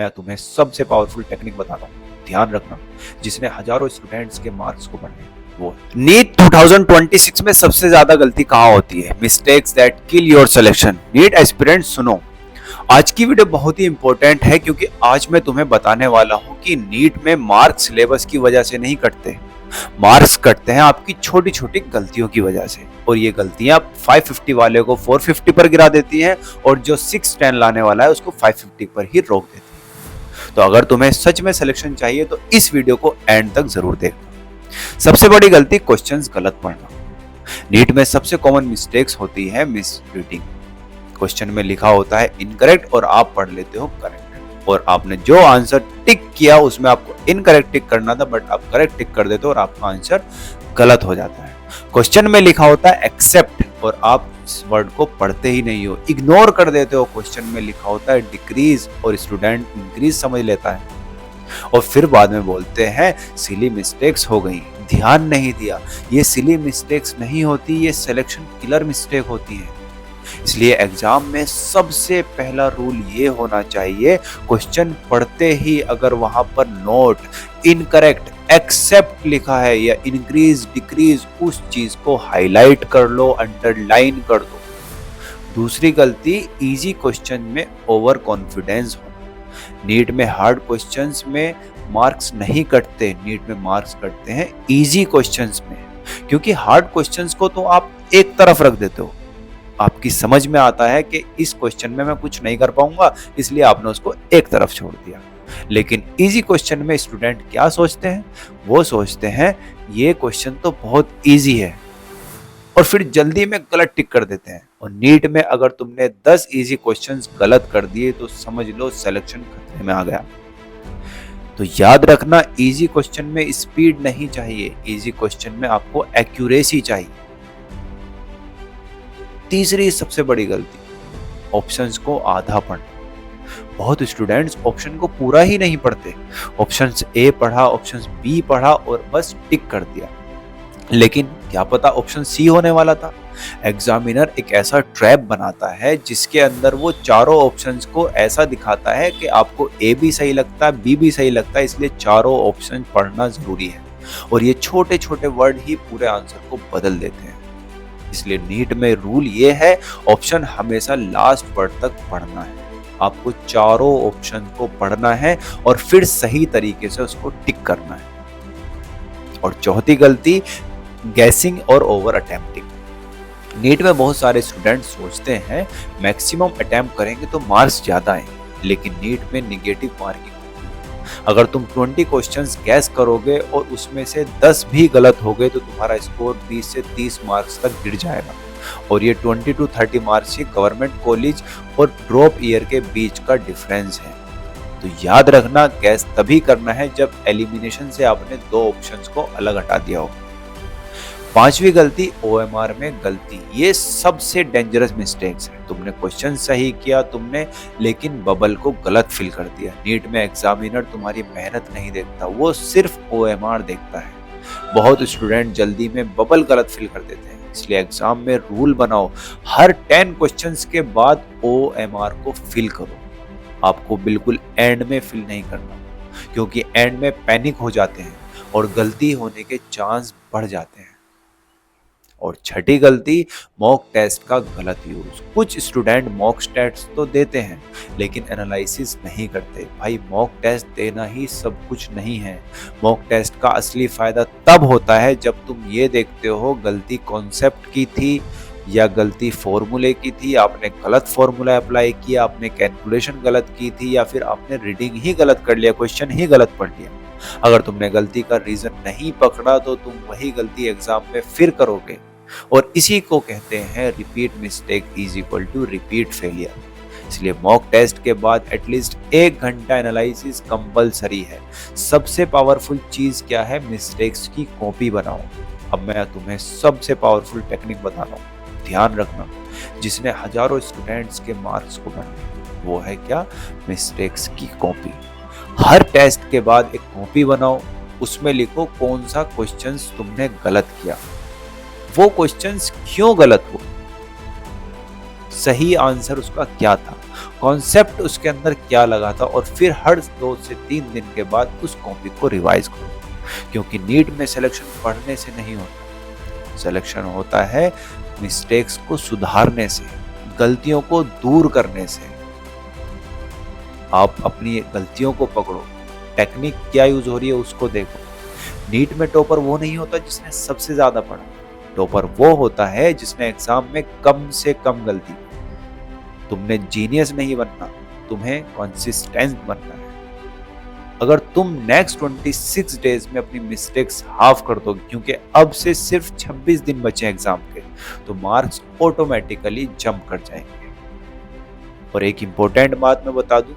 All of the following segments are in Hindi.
मैं तुम्हें सबसे पावरफुल टेक्निक बताता हूँ, ध्यान रखना, जिसने हजारों स्टूडेंट्स के मार्क्स को बढ़ाए। वो नीट 2026 में सबसे ज्यादा गलती कहाँ होती है? Mistakes that kill your selection. NEET aspirant सुनो, आज की वीडियो बहुत ही इंपॉर्टेंट है क्योंकि आज मैं तुम्हें बताने वाला हूँ कि नीट में मार्क्स सिलेबस की वजह से नहीं कटते, मार्क्स कटते हैं आपकी छोटी छोटी गलतियों की वजह से। और ये गलतियां 550 वाले को 450 पर गिरा देती हैं और जो 610 लाने वाला है उसको 550 पर ही रोक देती है। तो अगर तुम्हें सच में सिलेक्शन चाहिए तो इस वीडियो को एंड तक जरूर देखना। सबसे बड़ी गलती, क्वेश्चंस गलत पढ़ना। नीट में सबसे कॉमन मिस्टेक्स होती है मिस रीडिंग। क्वेश्चन में लिखा होता है इनकरेक्ट और आप पढ़ लेते हो करेक्ट, और आपने जो आंसर टिक किया उसमें आपको इनकरेक्ट टिक करना था, बट आप करेक्ट टिक कर देते हो और आपका आंसर गलत हो जाता है। क्वेश्चन में लिखा होता है एक्सेप्ट और आप इस वर्ड को पढ़ते ही नहीं हो, इग्नोर कर देते हो। क्वेश्चन में लिखा होता है डिक्रीज और स्टूडेंट इंक्रीज समझ लेता है और फिर बाद में बोलते हैं सिली मिस्टेक्स हो गई, ध्यान नहीं दिया। ये सिली मिस्टेक्स नहीं होती, ये सिलेक्शन किलर मिस्टेक होती है। इसलिए एग्जाम में सबसे पहला रूल ये होना चाहिए, क्वेश्चन पढ़ते ही अगर वहां पर नोट, इनकरेक्ट, एक्सेप्ट लिखा है या इंक्रीज डिक्रीज, उस चीज को हाईलाइट कर लो, अंडरलाइन कर दो। दूसरी गलती, इजी क्वेश्चन में ओवर कॉन्फिडेंस हो। नीट में हार्ड क्वेश्चंस में मार्क्स नहीं कटते, नीट में मार्क्स कटते हैं इजी क्वेश्चंस में, क्योंकि हार्ड क्वेश्चंस को तो आप एक तरफ रख देते हो। आपकी समझ में आता है कि इस क्वेश्चन में मैं कुछ नहीं कर पाऊंगा, इसलिए आपने उसको एक तरफ छोड़ दिया। लेकिन इजी क्वेश्चन में स्टूडेंट क्या सोचते हैं? वो सोचते हैं ये क्वेश्चन तो बहुत इजी है और फिर जल्दी में गलत टिक कर देते हैं। और नीट में अगर तुमने 10 इजी क्वेश्चंस गलत कर दिए तो समझ लो सिलेक्शन खतरे में आ गया। तो याद रखना, इजी क्वेश्चन में स्पीड नहीं चाहिए, इजी क्वेश्चन में आपको एक्यूरेसी चाहिए। तीसरी सबसे बड़ी गलती, ऑप्शंस को आधा पढ़ना। बहुत स्टूडेंट्स ऑप्शन को पूरा ही नहीं पढ़ते, ऑप्शंस ए पढ़ा, ऑप्शंस बी पढ़ा और बस टिक कर दिया, लेकिन क्या पता ऑप्शन सी होने वाला था। एग्जामिनर एक ऐसा ट्रैप बनाता है जिसके अंदर वो चारों ऑप्शंस को ऐसा दिखाता है कि आपको ए भी सही लगता है, बी भी सही लगता है, इसलिए चारों ऑप्शन पढ़ना जरूरी है। और ये छोटे छोटे वर्ड ही पूरे आंसर को बदल देते हैं। इसलिए नीट में रूल ये है, ऑप्शन हमेशा लास्ट वर्ड तक पढ़ना है। आपको चारों ऑप्शन को पढ़ना है और फिर सही तरीके से उसको टिक करना है। और चौथी गलती, गैसिंग और ओवर अटेम्प्टिंग। नीट में बहुत सारे स्टूडेंट सोचते हैं मैक्सिमम अटेम्प्ट करेंगे तो मार्क्स ज्यादा आएंगे, लेकिन नीट में निगेटिव मार्किंग। अगर तुम 20 क्वेश्चंस गैस करोगे और उसमें से 10 भी गलत हो गए तो तुम्हारा स्कोर 20 से 30 मार्क्स तक गिर जाएगा। और ये 20 to 30 marks he government college और ड्रॉप ईयर के बीच का डिफरेंस है। तो याद रखना, गैस तभी करना है जब एलिमिनेशन से आपने 2 ऑप्शंस को अलग हटा दिया हो। पांचवी गलती, ओएमआर में गलती। ये सबसे डेंजरस मिस्टेक्स है। तुमने क्वेश्चन सही किया तुमने, लेकिन बबल को गलत फिल कर दिया। नीट में एग्जामिनर तुम्हारी मेहनत नहीं देखता, वो सिर्फ ओएमआर देखता है। बहुत स्टूडेंट जल्दी में बबल गलत फिल कर देते हैं, इसलिए एग्जाम में रूल बनाओ, हर 10 क्वेश्चंस के बाद ओएमआर को फिल करो। आपको बिल्कुल एंड में फिल नहीं करना, क्योंकि एंड में पैनिक हो जाते हैं और गलती होने के चांस बढ़ जाते हैं। और छठी गलती, मॉक टेस्ट का गलत यूज। कुछ स्टूडेंट मॉक टेस्ट तो देते हैं लेकिन एनालिसिस नहीं करते। भाई, मॉक टेस्ट देना ही सब कुछ नहीं है। मॉक टेस्ट का असली फायदा तब होता है जब तुम ये देखते हो गलती कॉन्सेप्ट की थी या गलती फॉर्मूले की थी, आपने गलत फॉर्मूला अप्लाई किया, आपने कैलकुलेशन गलत की थी, या फिर आपने रीडिंग ही गलत कर लिया, क्वेश्चन ही गलत पढ़ लिया। अगर तुमने गलती का रीजन नहीं पकड़ा तो तुम वही गलती एग्जाम में फिर करोगे, और इसी को कहते हैं repeat mistake is equal to repeat failure. इसलिए मॉक टेस्ट के बाद एटलीस्ट 1 घंटा एनालिसिस कंपलसरी है। सबसे पावरफुल चीज क्या है? मिस्टेक्स की कॉपी बनाओ। अब मैं तुम्हें सबसे पावरफुल टेक्निक बता रहा हूँ, ध्यान रखना, जिसने हजारों स्टूडेंट्स के मार्क्स को बढ़ाया। वो है क्या? मिस्टेक्स की कॉपी। हर टेस्ट के बाद एक कॉपी बनाओ, उसमें लिखो कौन सा क्वेश्चंस तुमने गलत किया, वो क्वेश्चंस क्यों गलत हुए, सही आंसर उसका क्या था, कॉन्सेप्ट उसके अंदर क्या लगा था, और फिर हर 2 से 3 दिन के बाद उस कॉपी को रिवाइज करो। क्योंकि नीट में सिलेक्शन पढ़ने से नहीं होता, सिलेक्शन होता है मिस्टेक्स को सुधारने से, गलतियों को दूर करने से। आप अपनी गलतियों को पकड़ो, टेक्निक क्या यूज हो रही है उसको देखो। नीट में टॉपर वो नहीं होता जिसने सबसे ज्यादा पढ़ा, टॉपर वो होता है जिसने एग्जाम में कम से कम गलती की। तुमने जीनियस नहीं बनना, तुम्हें कंसिस्टेंट बनना है। अगर तुम नेक्स्ट 26 डेज में अपनी मिस्टेक्स हाफ कर दोगे, क्योंकि अब से सिर्फ 26 दिन बचे एग्जाम के, तो मार्क्स ऑटोमेटिकली जंप कर जाएंगे। और एक इंपॉर्टेंट बात मैं बता दूं,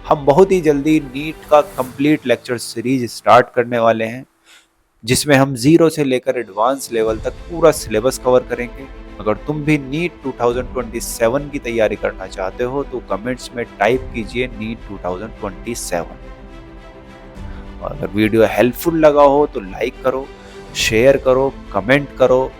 हम बहुत ही जल्दी नीट का कंप्लीट लेक्चर सीरीज स्टार्ट करने वाले हैं, जिसमें हम जीरो से लेकर एडवांस लेवल तक पूरा सिलेबस कवर करेंगे। अगर तुम भी नीट 2027 की तैयारी करना चाहते हो तो कमेंट्स में टाइप कीजिए नीट 2027। और अगर वीडियो हेल्पफुल लगा हो तो लाइक करो, शेयर करो, कमेंट करो